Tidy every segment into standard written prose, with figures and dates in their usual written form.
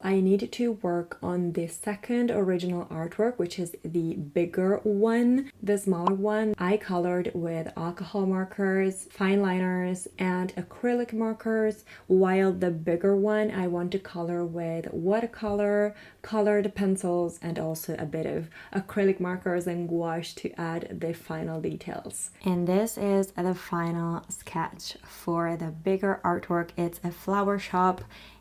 I need to work on the second original artwork, which is the bigger one. The smaller one I colored with alcohol markers, fine liners, and acrylic markers, while the bigger one I want to color with watercolor, colored pencils, and also a bit of acrylic markers and gouache to add the final details. And this is the final sketch for the bigger artwork. It's a flower shop,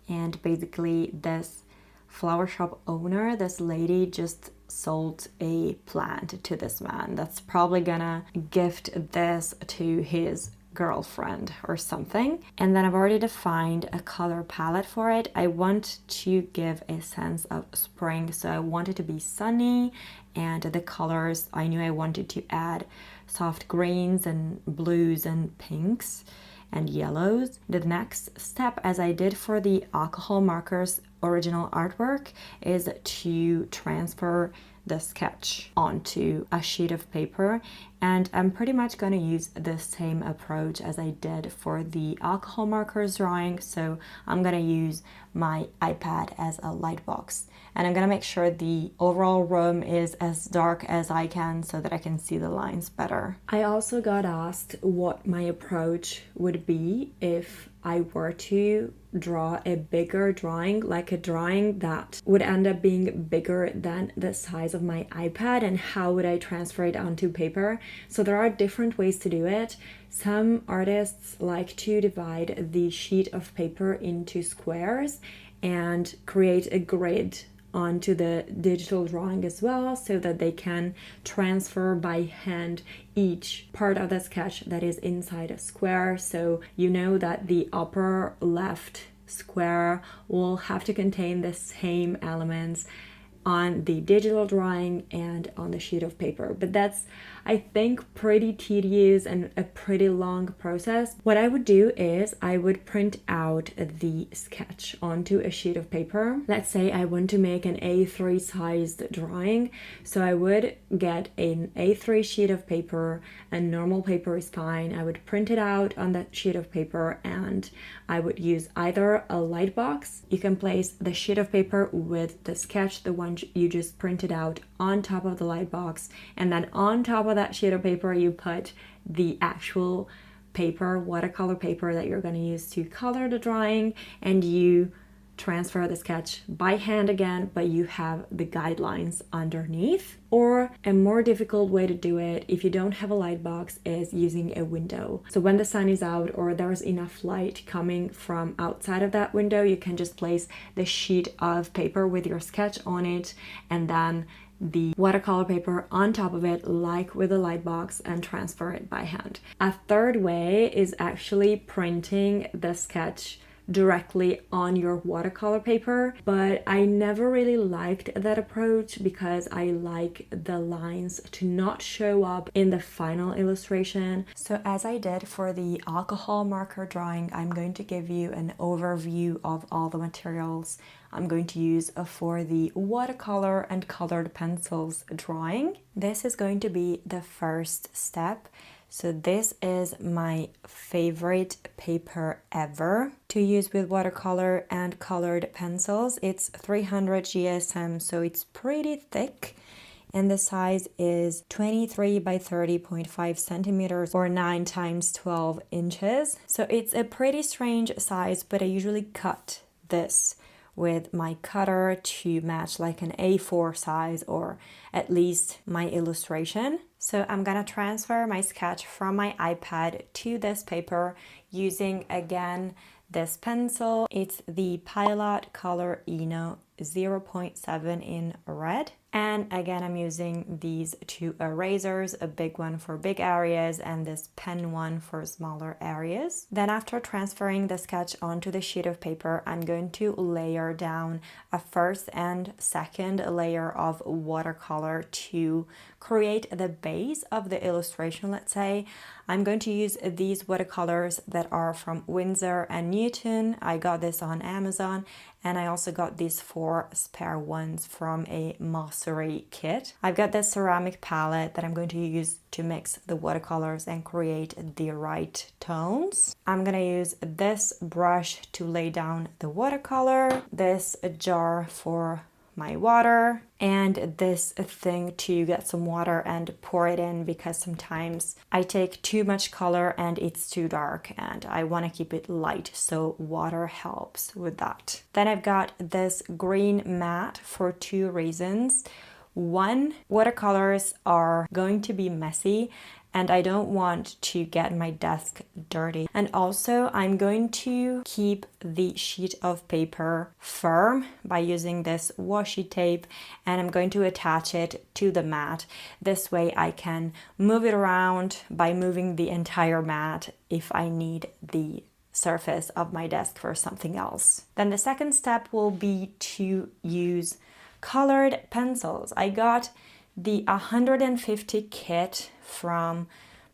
and basically this flower shop owner, this lady, just sold a plant to this man that's probably gonna gift this to his girlfriend or something. And then I've already defined a color palette for it. I want to give a sense of spring, so I want it to be sunny, and the colors, I knew I wanted to add soft greens and blues and pinks and yellows. The next step, as I did for the alcohol markers original artwork, is to transfer the sketch onto a sheet of paper, and I'm pretty much going to use the same approach as I did for the alcohol markers drawing. So I'm going to use my iPad as a light box, and I'm going to make sure the overall room is as dark as I can so that I can see the lines better. I also got asked what my approach would be if I were to draw a bigger drawing, like a drawing that would end up being bigger than the size of my iPad, and how would I transfer it onto paper. So there are different ways to do it. Some artists like to divide the sheet of paper into squares and create a grid onto the digital drawing as well, so that they can transfer by hand each part of the sketch that is inside a square. So you know that the upper left square will have to contain the same elements on the digital drawing and on the sheet of paper. But that's, I think, pretty tedious and a pretty long process. What I would do is I would print out the sketch onto a sheet of paper. Let's say I want to make an A3 sized drawing. So I would get an A3 sheet of paper, and normal paper is fine. I would print it out on that sheet of paper, and I would use either a light box. You can place the sheet of paper with the sketch, the one you just printed out, on top of the light box, and then on top of that sheet of paper you put the actual paper, watercolor paper that you're going to use to color the drawing, and you transfer the sketch by hand again, but you have the guidelines underneath. Or a more difficult way to do it, if you don't have a light box, is using a window. So when the sun is out or there's enough light coming from outside of that window, you can just place the sheet of paper with your sketch on it, and then the watercolor paper on top of it, like with a light box, and transfer it by hand. A third way is actually printing the sketch directly on your watercolor paper, but I never really liked that approach because I like the lines to not show up in the final illustration. So as I did for the alcohol marker drawing, I'm going to give you an overview of all the materials I'm going to use for the watercolor and colored pencils drawing. This is going to be the first step. So this is my favorite paper ever to use with watercolor and colored pencils. It's 300 GSM, so it's pretty thick. And the size is 23 by 30.5 centimeters or 9 times 12 inches. So it's a pretty strange size, but I usually cut this with my cutter to match like an A4 size, or at least my illustration. So I'm gonna transfer my sketch from my iPad to this paper using, again, this pencil. It's the Pilot Color Eno 0.7 in red. And again, I'm using these two erasers, a big one for big areas and this pen one for smaller areas. Then after transferring the sketch onto the sheet of paper, I'm going to layer down a first and second layer of watercolor to create the base of the illustration, let's say. I'm going to use these watercolors that are from Winsor & Newton. I got this on Amazon, and I also got these 4 spare ones from a Moss Accessory kit. I've got this ceramic palette that I'm going to use to mix the watercolors and create the right tones. I'm gonna use this brush to lay down the watercolor, this jar for my water, and this thing to get some water and pour it in, because sometimes I take too much color and it's too dark and I want to keep it light, so water helps with that. Then I've got this green mat for two reasons. One, watercolors are going to be messy and I don't want to get my desk dirty. And also I'm going to keep the sheet of paper firm by using this washi tape, and I'm going to attach it to the mat. This way I can move it around by moving the entire mat if I need the surface of my desk for something else. Then the second step will be to use colored pencils. I got the 150 kit from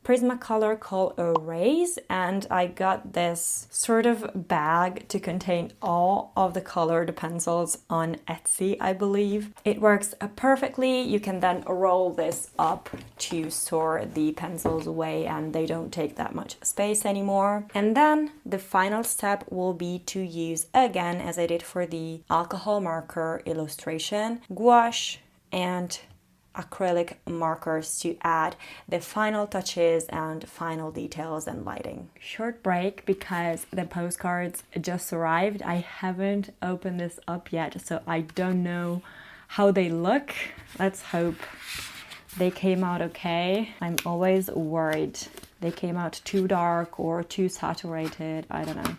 Prismacolor called Erase, and I got this sort of bag to contain all of the colored pencils on Etsy, I believe. It works perfectly. You can then roll this up to store the pencils away and they don't take that much space anymore. And then the final step will be to use, again as I did for the alcohol marker illustration, gouache and acrylic markers to add the final touches and final details and lighting. Short break because the postcards just arrived. I haven't opened this up yet, so I don't know how they look. Let's hope they came out okay. I'm always worried they came out too dark or too saturated. I don't know.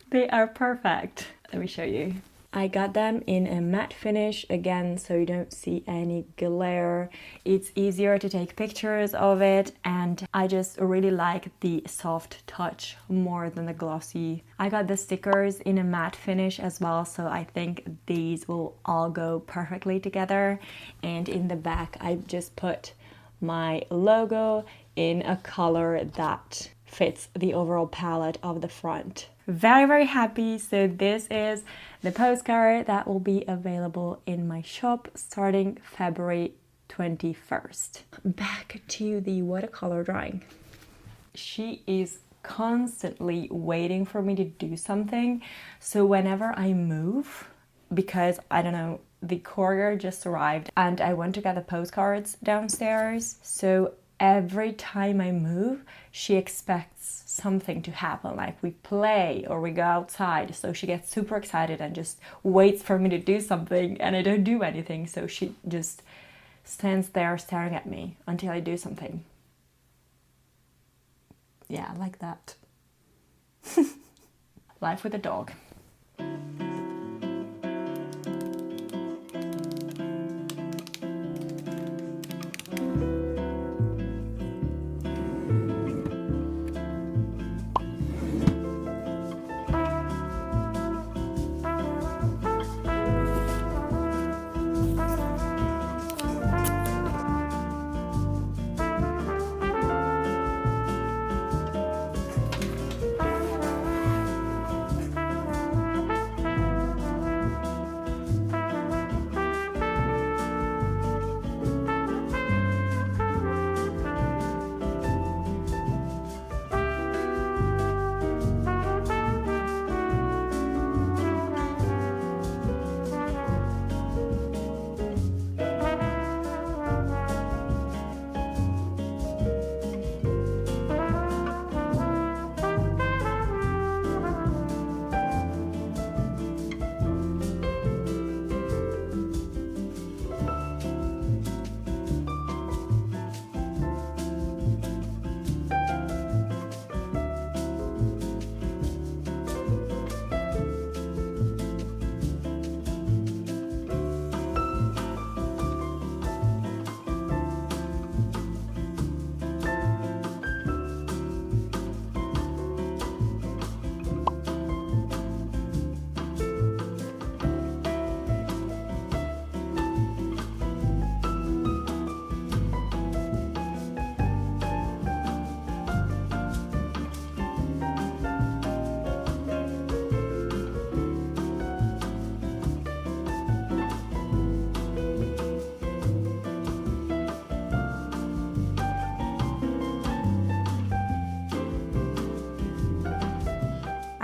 They are perfect. Let me show you. I got them in a matte finish again, so you don't see any glare. It's easier to take pictures of it, and I just really like the soft touch more than the glossy. I got the stickers in a matte finish as well, so I think these will all go perfectly together. And in the back, I just put my logo in a color that fits the overall palette of the front. Very happy. So this is the postcard that will be available in my shop starting February 21st. Back to the watercolor drawing. She is constantly waiting for me to do something. So whenever I move, because I don't know, the courier just arrived and I went to get the postcards downstairs. So every time I move, she expects something to happen, like we play or we go outside. So she gets super excited and just waits for me to do something, and I don't do anything. So she just stands there staring at me until I do something. Yeah, like that. Life with a dog.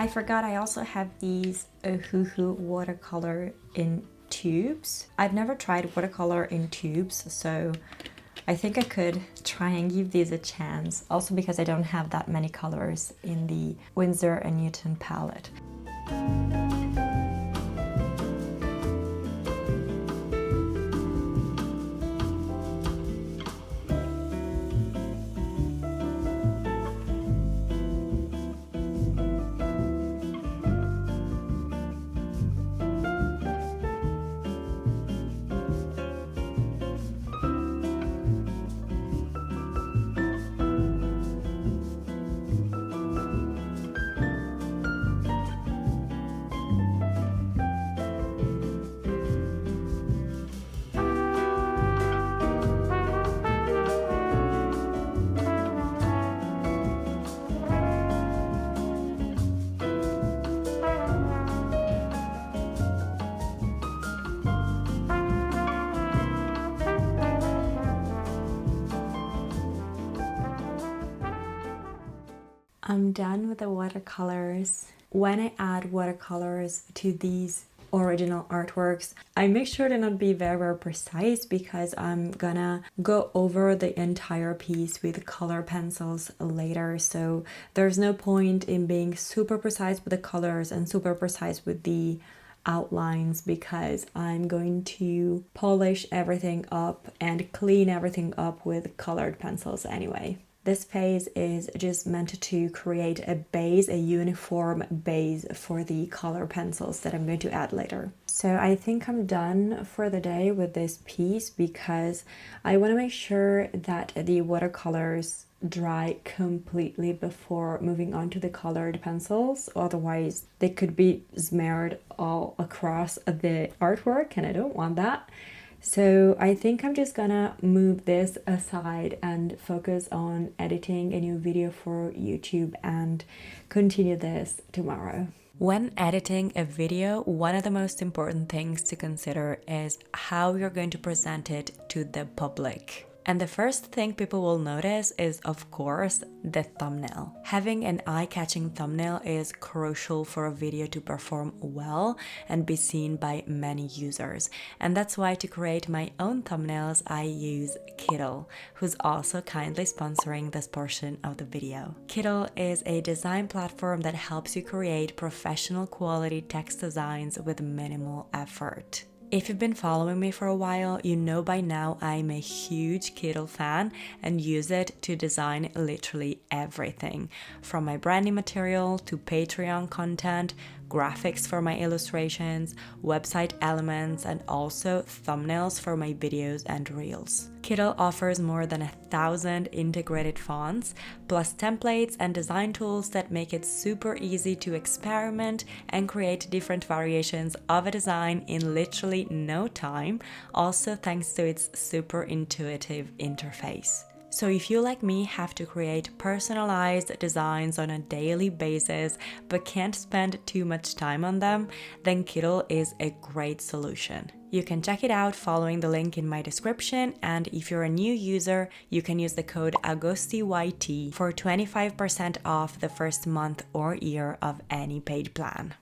I forgot I also have these Ohuhu watercolor in tubes. I've never tried watercolor in tubes, so I think I could try and give these a chance. Also because I don't have that many colors in the Winsor & Newton palette. I'm done with the watercolors. When I add watercolors to these original artworks, I make sure to not be very precise because I'm gonna go over the entire piece with color pencils later, so there's no point in being super precise with the colors and super precise with the outlines because I'm going to polish everything up and clean everything up with colored pencils anyway. This phase is just meant to create a base, a uniform base for the color pencils that I'm going to add later. So I think I'm done for the day with this piece because I want to make sure that the watercolors dry completely before moving on to the colored pencils. Otherwise, they could be smeared all across the artwork and I don't want that. So I think I'm just gonna move this aside and focus on editing a new video for YouTube and continue this tomorrow. When editing a video, one of the most important things to consider is how you're going to present it to the public. And the first thing people will notice is, of course, the thumbnail. Having an eye-catching thumbnail is crucial for a video to perform well and be seen by many users. And that's why to create my own thumbnails, I use Kittl, who's also kindly sponsoring this portion of the video. Kittl is a design platform that helps you create professional quality text designs with minimal effort. If you've been following me for a while, you know by now I'm a huge Kittl fan and use it to design literally everything, from my branding material to Patreon content, graphics for my illustrations, website elements, and also thumbnails for my videos and reels. Kittl offers more than 1,000 integrated fonts, plus templates and design tools that make it super easy to experiment and create different variations of a design in literally no time, also thanks to its super intuitive interface. So if you, like me, have to create personalized designs on a daily basis but can't spend too much time on them, then Kittl is a great solution. You can check it out following the link in my description, and if you're a new user, you can use the code AGOSTIYT for 25% off the first month or year of any paid plan.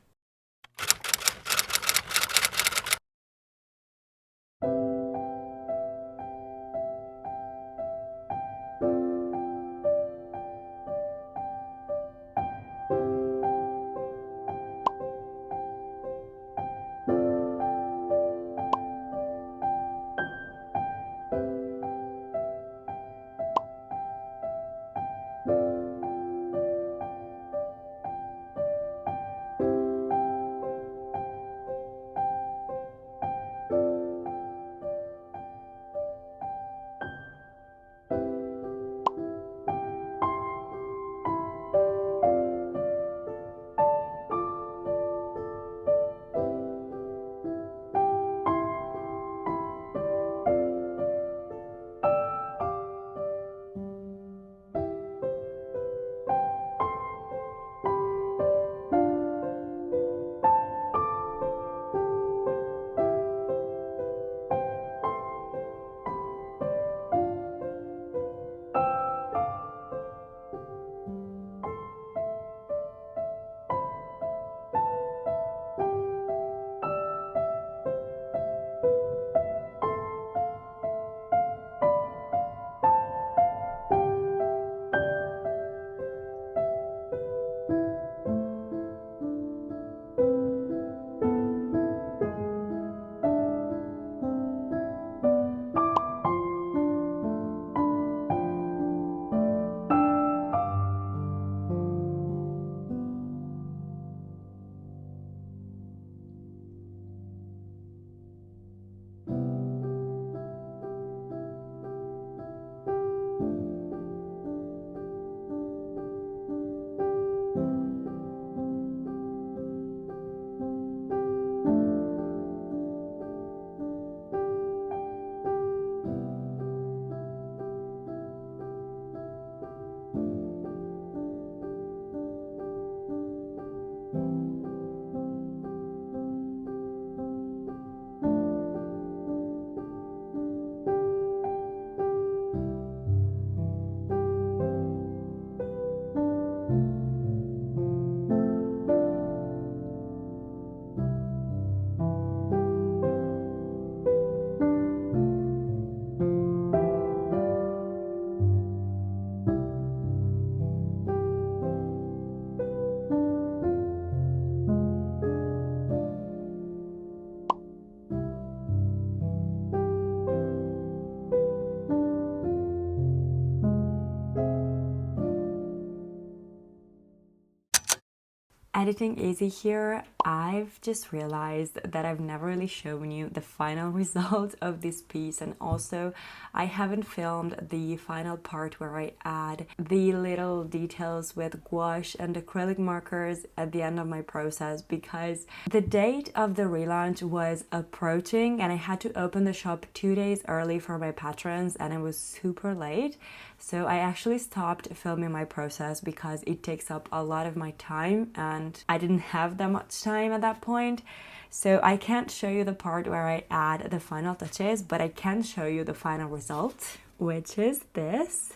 editing easy here. I've just realized that I've never really shown you the final result of this piece, and also I haven't filmed the final part where I add the little details with gouache and acrylic markers at the end of my process, because the date of the relaunch was approaching and I had to open the shop 2 days early for my patrons and it was super late. So I actually stopped filming my process because it takes up a lot of my time and I didn't have that much time at that point. So I can't show you the part where I add the final touches, but I can show you the final result, which is this.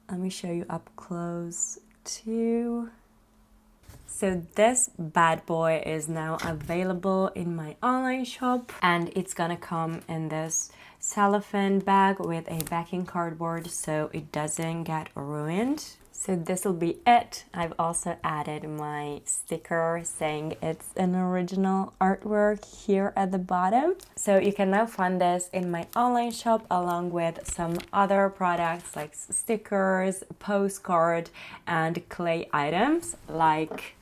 Let me show you up close too. So this bad boy is now available in my online shop and it's gonna come in this cellophane bag with a backing cardboard so it doesn't get ruined. So this will be it. I've also added my sticker saying it's an original artwork here at the bottom. So you can now find this in my online shop along with some other products like stickers, postcard, and clay items like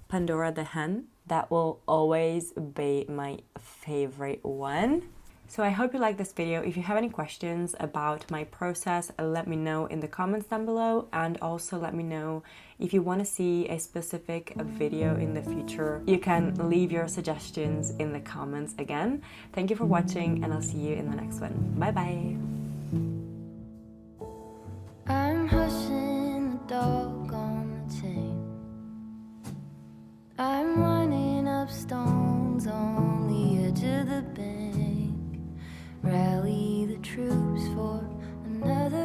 Pandora the hen. That will always be my favorite one. So I hope you like this video. If you have any questions about my process, let me know in the comments down below, and also let me know if you want to see a specific video in the future. You can leave your suggestions in the comments again. Thank you for watching and I'll see you in the next one. Bye bye. I'm hushing the dog on the chain. I'm running up stones on the edge of the bank. Rally the troops for another